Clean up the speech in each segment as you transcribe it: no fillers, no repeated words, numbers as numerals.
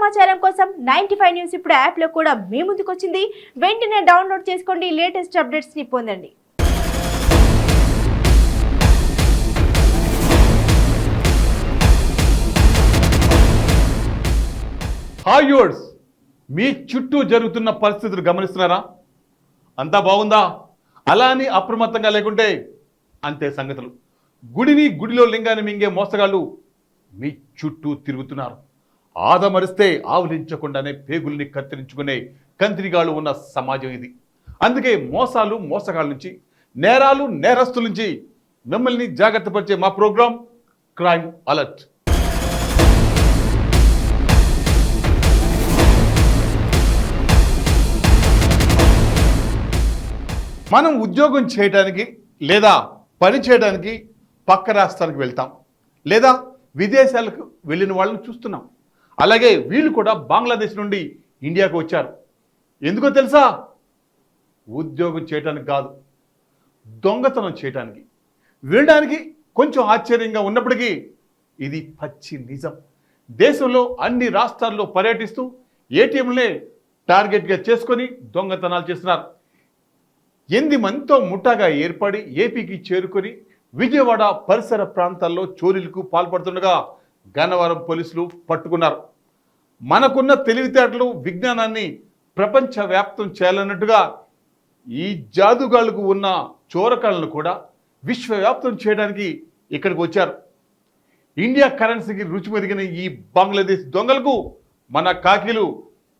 సమాచారం కోసం 95 న్యూస్ ఇప్పుడు యాప్ లో కూడా మీ ముందుకు వచ్చింది. వెంటనే డౌన్లోడ్ చేసుకోండి, లేటెస్ట్ అప్డేట్స్ ని పొందండి. హాయ్ వ్యూవర్స్, మీ చుట్టూ జరుగుతున్న పరిస్థితులు గమనిస్తున్నారా? అంతా బాగుందా? అలా అని అప్రమత్తంగా లేకుంటే అంతే సంగతులు. గుడిలో లింగాన్ని మింగే మోసగాళ్ళు మీ చుట్టూ తిరుగుతున్నారు. ఆదమరిస్తే ఆవలించకుండానే పేగుల్ని కత్తిరించుకునే కంత్రిగాళ్ళు ఉన్న సమాజం ఇది. అందుకే మోసగాళ్ళ నుంచి, నేరస్తుల నుంచి మిమ్మల్ని జాగ్రత్త పరిచే మా ప్రోగ్రాం క్రైమ్ అలర్ట్. మనం ఉద్యోగం చేయడానికి లేదా పని చేయడానికి పక్క రాష్ట్రానికి వెళ్తాం, లేదా విదేశాలకు వెళ్ళిన వాళ్ళని చూస్తున్నాం. అలాగే వీళ్ళు కూడా బంగ్లాదేశ్ నుండి ఇండియాకు వచ్చారు. ఎందుకో తెలుసా? ఉద్యోగం చేయడానికి కాదు, దొంగతనం చేయడానికి. వినడానికి కొంచెం ఆశ్చర్యంగా ఉన్నప్పటికీ ఇది పచ్చి నిజం. దేశంలో అన్ని రాష్ట్రాల్లో పర్యటిస్తూ ఏటీఎంలే టార్గెట్గా చేసుకొని దొంగతనాలు చేస్తున్నారు. 8 మందితో ముఠాగా ఏర్పడి ఏపీకి చేరుకొని విజయవాడ పరిసర ప్రాంతాల్లో చోరీలకు పాల్పడుతుండగా గన్నవరం పోలీసులు పట్టుకున్నారు. మనకున్న తెలివితేటలు, విజ్ఞానాన్ని ప్రపంచవ్యాప్తం చేయాలన్నట్టుగా ఈ జాదుగాళ్లకు ఉన్న చోరకాలను కూడా విశ్వవ్యాప్తం చేయడానికి ఇక్కడికి వచ్చారు. ఇండియా కరెన్సీకి రుచి మెరిగిన ఈ బంగ్లాదేశ్ దొంగలకు మన కాకిలు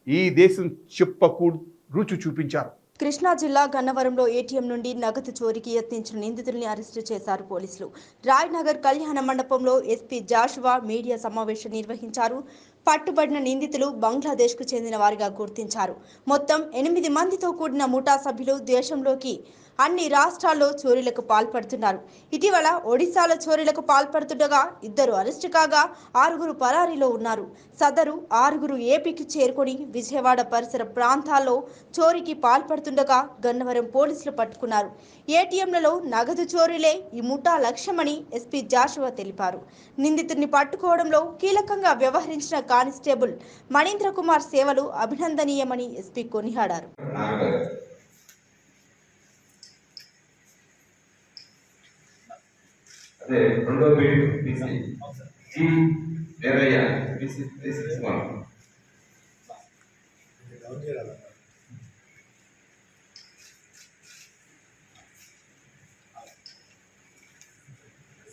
ఈ దేశం చెప్పకు రుచి చూపించారు. కృష్ణా జిల్లా గన్నవరంలో ఏటీఎం నుండి నగదు చోరీకి యత్నించిన నిందితుల్ని అరెస్టు చేశారు పోలీసులు. రాయ్నగర్ కళ్యాణ మండపంలో ఎస్పీ జాషువా మీడియా సమావేశం నిర్వహించారు. పట్టుబడిన నిందితులు బంగ్లాదేశ్కు చెందిన వారిగా గుర్తించారు. మొత్తం 8 మందితో కూడిన ముఠా సభ్యులు దేశంలోకి అన్ని రాష్ట్రాల్లో చోరీలకు పాల్పడుతున్నారు. ఇటీవల ఒడిశాలో చోరీలకు పాల్పడుతుండగా 2 అరెస్టు కాగా 6 పరారీలో ఉన్నారు. సదరు 6 ఏపీకి చేరుకొని విజయవాడ పరిసర ప్రాంతాల్లో చోరీకి పాల్పడుతుండగా గన్నవరం పోలీసులు పట్టుకున్నారు. ఏటీఎంలలో నగదు చోరీలే ఈ ముఠా లక్ష్యమని ఎస్పీ జాషువా తెలిపారు. నిందితుడిని పట్టుకోవడంలో కీలకంగా వ్యవహరించిన కానిస్టేబుల్ మణీంద్ర కుమార్ సేవలు అభినందనీయమని ఎస్పీ కొనియాడారు. అదే రెండో వీడియో తీసి జీ వేరయ్య తీసి 361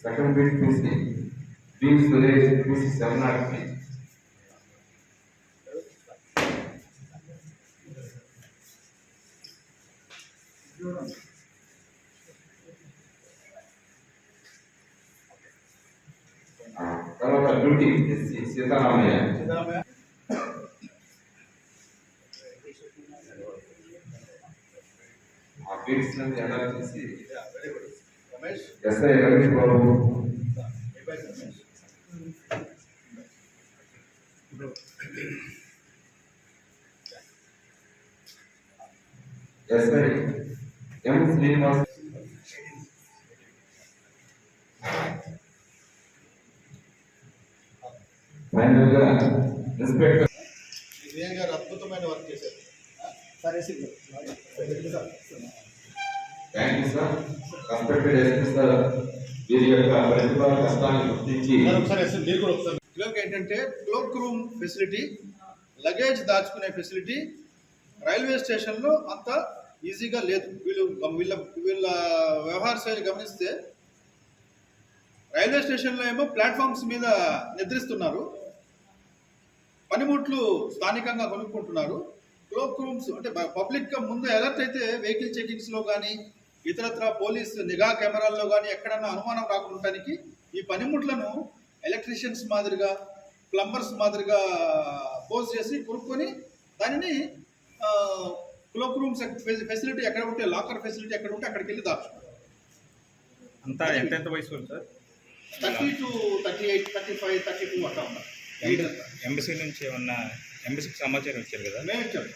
సెకండ్ వీడియో తీసి బి సురేష్ తీసి 703 తర్వాత డ్యూటీ సీతారామయ్య ఆ బీట్స్ నుండి ఎలా చేసి ఎస్ఐ రమేష్ బాబు ఎస్ఐ ఎం శ్రీనివాస్ ఫైనల్ గా ఇన్స్పెక్టర్ విజయన్ గారు అద్భుతమైన వర్క్ చేశారు. Thank you sir. Respected SP sir వీరి యొక్క ప్రతిభా కష్టాన్ని గుర్తించి పిల్లలకి ఏంటంటే క్లోక్ రూమ్ ఫెసిలిటీ, లగేజ్ దాచుకునే ఫెసిలిటీ రైల్వే స్టేషన్లో అంత ఈజీగా లేదు. వీళ్ళ వ్యవహార శైలి గమనిస్తే రైల్వే స్టేషన్లో ఏమో ప్లాట్ఫామ్స్ మీద నిద్రిస్తున్నారు, పనిముట్లు స్థానికంగా కొనుక్కుంటున్నారు. క్లోక్ రూమ్స్ అంటే పబ్లిక్గా ముందు అలర్ట్ అయితే వెహికల్ చెకింగ్స్లో కానీ ఇతరత్ర పోలీస్ నిఘా కెమెరాల్లో కానీ ఎక్కడన్నా అనుమానం రాకుండానికి ఈ పనిముట్లను ఎలక్ట్రీషియన్స్ మాదిరిగా, ప్లంబర్స్ మాదిరిగా పోజ్ చేసి కొనుక్కొని దానిని క్లోక్ రూమ్స్ ఫెసిలిటీ ఎక్కడ ఉంటే, లాకర్ ఫెసిలిటీ ఎక్కడ ఉంటే అక్కడికి వెళ్ళి దాచుకుంటారు. అంతా ఎంత వయసు సార్? 30 to 38, 35, 32 అట్లా ఉన్నారు. ఎంబసీ నుంచి ఏమన్నా, ఎంబసీకి సమాచారం ఇచ్చారు కదా, మేము ఇచ్చాము.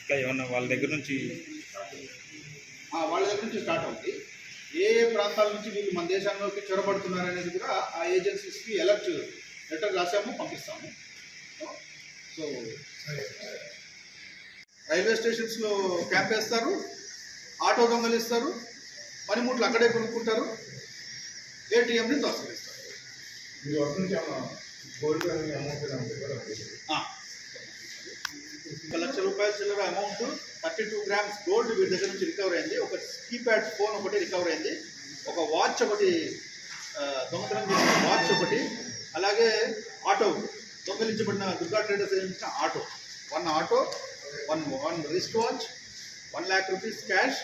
ఇట్లా ఏమన్నా వాళ్ళ దగ్గర నుంచి స్టార్ట్ అవుతుంది. ఏ ప్రాంతాల నుంచి వీళ్ళు మన దేశంలోకి చొరబడుతున్నారు అనేది కూడా ఆ ఏజెన్సీస్కి అలర్ట్ లెటర్ రాసాము, పంపిస్తాము. సో రైల్వే స్టేషన్స్లో క్యాంప్ వేస్తారు, ఆటో దొంగలిస్తారు, పనిముట్లు అక్కడే కొనుక్కుంటారు, ఏటీఎంని దోసగిస్తారు. 1 లక్ష రూపాయల చిల్లర అమౌంట్, 32 గ్రామ్స్ గోల్డ్ వీరి దగ్గర నుంచి రికవర్ అయింది. ఒక కీప్యాడ్ ఫోన్ ఒకటి రికవర్ అయింది. ఒక వాచ్ ఒకటి దొంగతనం చేసిన వాచ్ ఒకటి, అలాగే ఆటో దొంగలించబడిన దుర్గా ట్రేడర్స్ ఇచ్చిన auto, 1 auto, 1 wrist watch, 1 lakh rupees cash,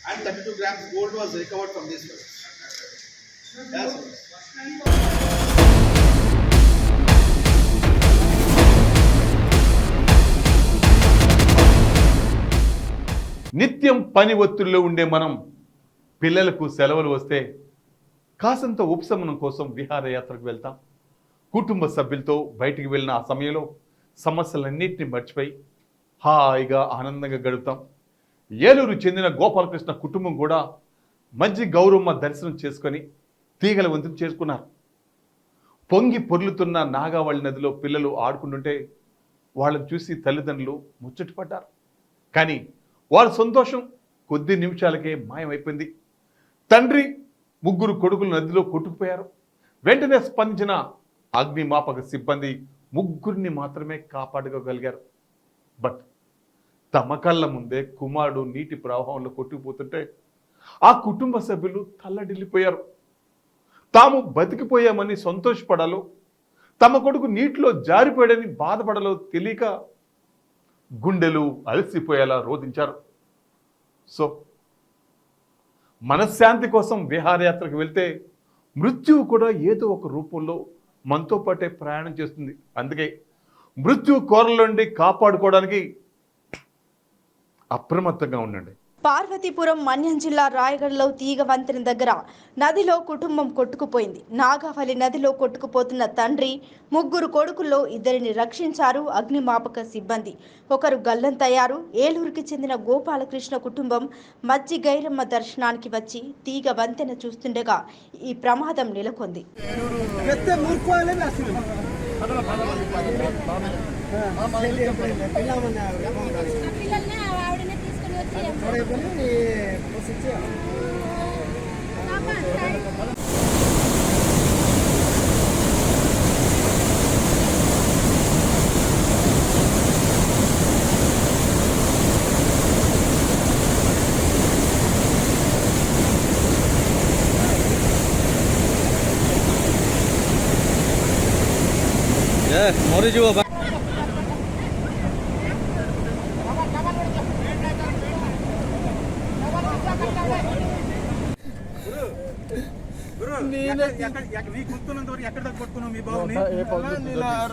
and 32 grams gold was recovered from this place. Yes. నిత్యం పని ఒత్తిడిలో ఉండే మనం పిల్లలకు సెలవులు వస్తే కాసంత ఉపశమనం కోసం విహారయాత్రకు వెళ్తాం. కుటుంబ సభ్యులతో బయటికి వెళ్ళిన ఆ సమయంలో సమస్యలన్నింటినీ మర్చిపోయి హాయిగా ఆనందంగా గడుపుతాం. ఏలూరు చెందిన గోపాలకృష్ణ కుటుంబం కూడా మంచి గౌరమ్మ దర్శనం చేసుకొని తీగల వంతుకు చేసుకున్నారు. పొంగి పొర్లుతున్న నాగావళి నదిలో పిల్లలు ఆడుకుంటుంటే వాళ్ళని చూసి తల్లిదండ్రులు ముచ్చటపడ్డారు. కానీ వారి సంతోషం కొద్ది నిమిషాలకే మాయమైపోయింది. తండ్రి, 3 కొడుకులు నదిలో కొట్టుకుపోయారు. వెంటనే స్పందించిన అగ్నిమాపక సిబ్బంది 3 మాత్రమే కాపాడుకోగలిగారు. బట్ తమ కళ్ళ ముందే కుమారుడు నీటి ప్రవాహంలో కొట్టుకుపోతుంటే ఆ కుటుంబ సభ్యులు తల్లడిల్లిపోయారు. తాము బతికిపోయామని సంతోషపడాలో, తమ కొడుకు నీటిలో జారిపోయాడని బాధపడాలో తెలియక గుండెలు అలసిపోయేలా రోధించారు. సో మనశ్శాంతి కోసం విహారయాత్రకు వెళ్తే మృత్యువు కూడా ఏదో ఒక రూపంలో మనతో పాటే ప్రయాణం చేస్తుంది. అందుకే మృత్యు కోరల నుండి కాపాడుకోవడానికి అప్రమత్తంగా ఉండండి. పార్వతీపురం మన్యం జిల్లా రాయగఢలో తీగ వంతెన దగ్గర నదిలో కుటుంబం కొట్టుకుపోయింది. నాగావళి నదిలో కొట్టుకుపోతున్న తండ్రి, 3 కొడుకుల్లో 2 రక్షించారు అగ్నిమాపక సిబ్బంది. ఒకరు గల్లంతయ్యారు. ఏలూరుకి చెందిన గోపాలకృష్ణ కుటుంబం మజ్జి గైరమ్మ దర్శనానికి వచ్చి తీగ వంతెన చూస్తుండగా ఈ ప్రమాదం నెలకొంది.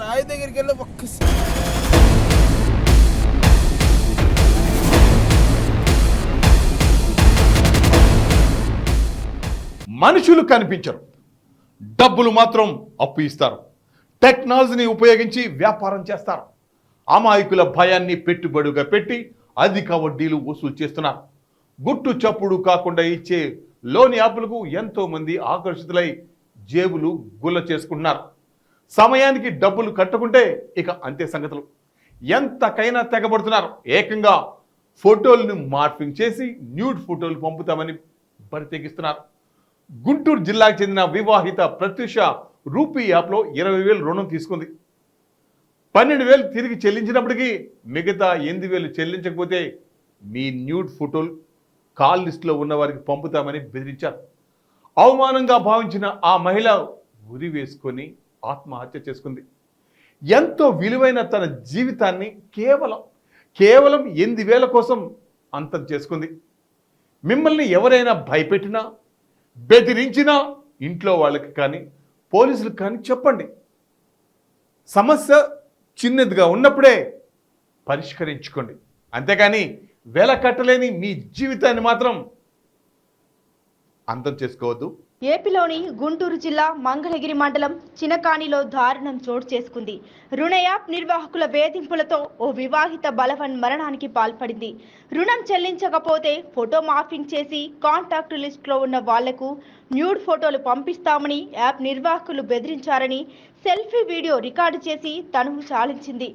రాయి దగ్గరికి వెళ్ళి మనుషులు కనిపించరు, డబ్బులు మాత్రం అప్పు ఇస్తారు. టెక్నాలజీని ఉపయోగించి వ్యాపారం చేస్తారు. అమాయకుల భయాన్ని పెట్టుబడిగా పెట్టి అధిక వడ్డీలు వసూలు చేస్తున్నారు. గుట్టు చప్పుడు కాకుండా ఇచ్చే లోన్ యాప్లకు ఎంతో మంది ఆకర్షితులై జేబులు గుల్ల చేసుకుంటున్నారు. సమయానికి డబ్బులు కట్టుకుంటే ఇక అంతే సంగతులు. ఎంతకైనా తెగబడుతున్నారు. ఏకంగా ఫోటోలను మార్పింగ్ చేసి న్యూడ్ ఫోటోలు పంపుతామని బరితెగిస్తున్నారు. గుంటూరు జిల్లాకు చెందిన వివాహిత ప్రత్యూష రూపీ యాప్లో 20,000 రుణం తీసుకుంది. 12,000 తిరిగి చెల్లించినప్పటికీ మిగతా 8,000 చెల్లించకపోతే మీ న్యూడ్ ఫోటోలు కాల్ లిస్టులో ఉన్న వారికి పంపుతామని బెదిరించారు. అవమానంగా భావించిన ఆ మహిళ ఉరి వేసుకొని ఆత్మహత్య చేసుకుంది. ఎంతో విలువైన తన జీవితాన్ని కేవలం 8,000 కోసం అంతం చేసుకుంది. మిమ్మల్ని ఎవరైనా భయపెట్టినా, బెదిరించినా ఇంట్లో వాళ్ళకి కానీ పోలీసులకు కానీ చెప్పండి. సమస్య చిన్నదిగా ఉన్నప్పుడే పరిష్కరించుకోండి. అంతేకాని వెల కట్టలేని మీ జీవితాన్ని మాత్రం అంతం చేసుకోవద్దు. ఏపీలోని గుంటూరు జిల్లా మంగళగిరి మండలం చినకానిలో దారుణం చోటు చేసుకుంది. రుణ యాప్ నిర్వాహకుల వేధింపులతో ఓ వివాహిత బలవన్ మరణానికి పాల్పడింది. రుణం చెల్లించకపోతే ఫోటో మార్ఫింగ్ చేసి కాంటాక్ట్ లిస్టులో ఉన్న వాళ్లకు న్యూడ్ ఫోటోలు పంపిస్తామని యాప్ నిర్వాహకులు బెదిరించారని సెల్ఫీ వీడియో రికార్డు చేసి తనువు చాలించింది.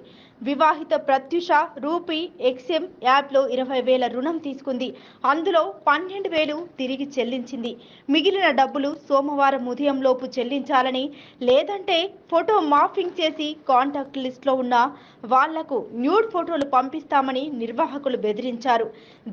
వివాహిత ప్రత్యూష రూపీ ఎక్స్ఎం యాప్లో 20,000 రుణం తీసుకుంది. అందులో 12,000 తిరిగి చెల్లించింది. మిగిలిన డబ్బులు సోమవారం ఉదయంలోపు చెల్లించాలని, లేదంటే ఫోటో మార్ఫింగ్ చేసి కాంటాక్ట్ లిస్టులో ఉన్న వాళ్లకు న్యూడ్ ఫోటోలు పంపిస్తామని నిర్వాహకులు బెదిరించారు.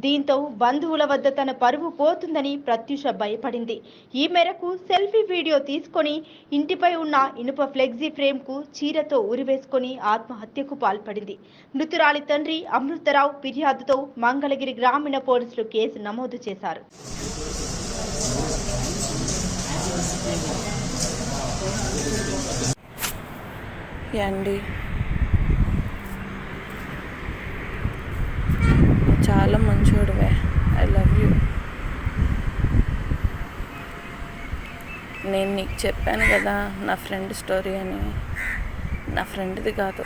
దీంతో బంధువుల వద్ద తన పరువు పోతుందని ప్రత్యూష భయపడింది. ఈ మేరకు సెల్ఫీ వీడియో తీసుకొని ఇంటిపై ఉన్న ఇనుప ఫ్లెక్సీ ఫ్రేమ్కు చీరతో ఉరివేసుకొని ఆత్మహత్యకు పాల్పడింది. మృతురాలి తండ్రి అమృతరావు ఫిర్యాదుతో మంగళగిరి గ్రామీణ పోలీసులు కేసు నమోదు చేశారు. యాండి చాలా మంచోడివే. I love you. నేను నీకు చెప్పాను కదా నా ఫ్రెండ్ స్టోరీ అని. నా ఫ్రెండ్ది కాదు,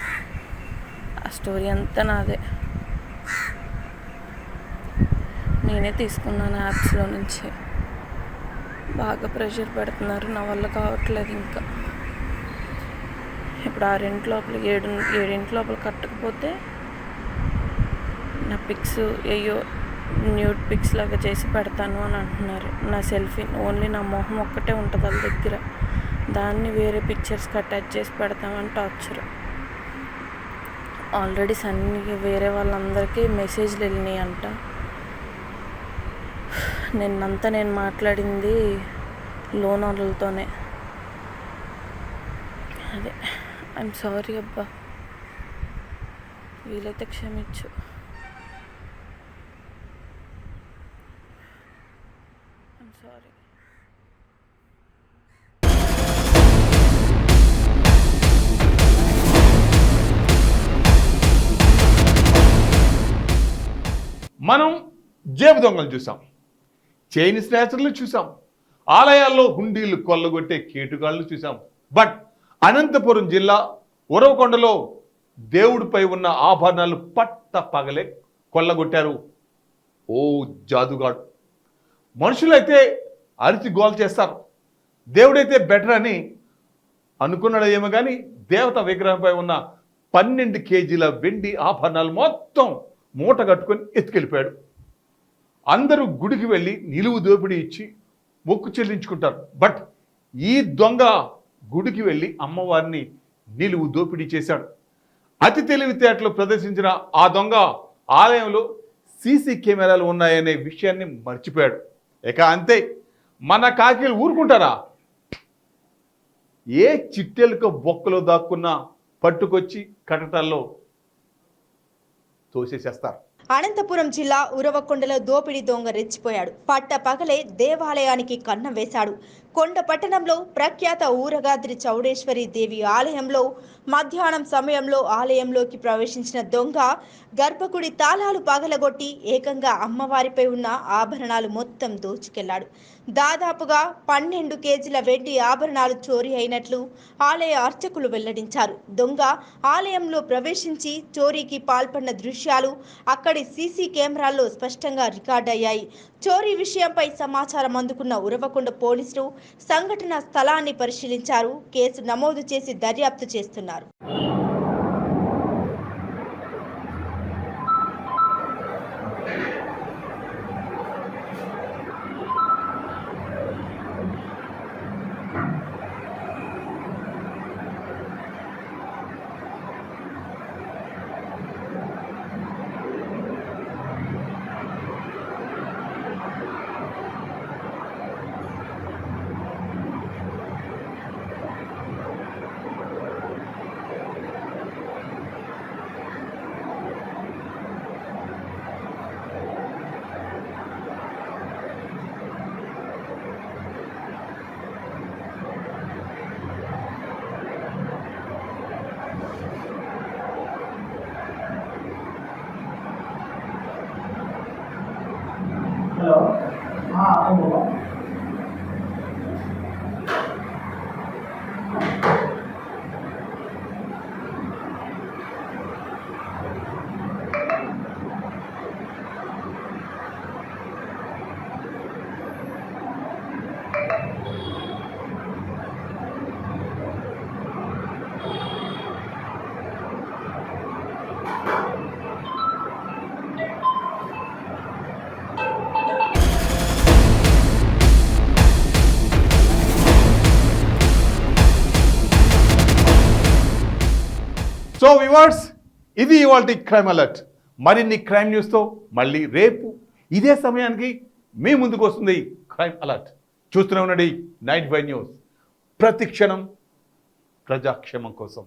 ఆ స్టోరీ అంతా నాదే. నేనే తీసుకున్నాను యాప్స్లో నుంచి. బాగా ప్రెషర్ పెడుతున్నారు, నా వల్ల కావట్లేదు. ఇంకా ఇప్పుడు 6 లోపల 7 లోపల కట్టకపోతే నా పిక్స్ అయ్యో న్యూడ్ పిక్స్ లాగా చేసి పెడతాను అని అంటున్నారు. నా సెల్ఫీ ఓన్లీ నా మొహం ఒక్కటే ఉంటుంది వాళ్ళ దగ్గర, దాన్ని వేరే పిక్చర్స్కి అటాచ్ చేసి పెడతామని టార్చర్. ఆల్రెడీ సన్నీకి వేరే వాళ్ళందరికీ మెసేజ్లు వెళ్ళినాయి అంట. నిన్నంతా నేను మాట్లాడింది లోన్ వాళ్ళతోనే. అదే ఐఎమ్ సారీ అబ్బా, వీలైతే క్షమించు. I'm sorry. మనం జేబు దొంగలు చూసాం, చైన్ స్నాచర్లు చూసాం, ఆలయాల్లో హుండీలు కొల్లగొట్టే కేటుగాళ్ళు చూసాం. బట్ అనంతపురం జిల్లా ఉరవకొండలో దేవుడిపై ఉన్న ఆభరణాలు పట్ట పగలే కొల్లగొట్టారు ఓ జాదుగాడు. మనుషులైతే అరిచి గోల చేస్తారు, దేవుడైతే బెటర్ అని అనుకున్నాడు ఏమో కానీ దేవత విగ్రహంపై ఉన్న 12 కేజీల వెండి ఆభరణాలు మొత్తం మూట కట్టుకొని ఎత్తుకెళ్ళిపోయాడు. అందరూ గుడికి వెళ్ళి నిలువు దోపిడీ ఇచ్చి మొక్కు చెల్లించుకుంటారు. బట్ ఈ దొంగ గుడికి వెళ్ళి అమ్మవారిని నిలువు దోపిడీ చేశాడు. అతి తెలివితేటలు ప్రదర్శించిన ఆ దొంగ ఆలయంలో సీసీ కెమెరాలు ఉన్నాయనే విషయాన్ని మర్చిపోయాడు. ఇక అంతే, మన కాకిలు ఊరుకుంటారా? ఏ చిట్టెలుక బొక్కలో దాక్కున్నా పట్టుకొచ్చి కటటాల్లో తోసేసేస్తారు. అనంతపురం జిల్లా ఉరవకొండలో దోపిడీ దొంగ రెచ్చిపోయాడు. పట్ట పగలే దేవాలయానికి కన్నం వేశాడు. కొండ పట్టణంలో ప్రఖ్యాత ఊరగాద్రి చౌడేశ్వరి దేవి ఆలయంలో మధ్యాహ్నం సమయంలో ఆలయంలోకి ప్రవేశించిన దొంగ గర్భగుడి తాళాలు పగలగొట్టి ఏకంగా అమ్మవారిపై ఉన్న ఆభరణాలు మొత్తం దోచుకెళ్లాడు. దాదాపుగా 12 కేజీల వెండి ఆభరణాలు చోరీ అయినట్లు ఆలయ అర్చకులు వెల్లడించారు. దొంగ ఆలయంలో ప్రవేశించి చోరీకి పాల్పడిన దృశ్యాలు అక్కడి సీసీ కెమెరాల్లో స్పష్టంగా రికార్డయ్యాయి. చోరీ విషయంపై సమాచారం అందుకున్న ఉరవకొండ పోలీసులు సంఘటన స్థలాన్ని పరిశీలించారు. కేసు నమోదు చేసి దర్యాప్తు చేస్తున్నారు. हेलो हाँ बोलो సో వివర్స్, ఇది ఇవాల్టి క్రైమ్ అలర్ట్. మరిన్ని క్రైమ్ న్యూస్తో మళ్ళీ రేపు ఇదే సమయానికి మీ ముందుకు వస్తుంది క్రైమ్ అలర్ట్. చూస్తూనే ఉండండి 95 న్యూస్, ప్రతి క్షణం ప్రజాక్షేమం కోసం.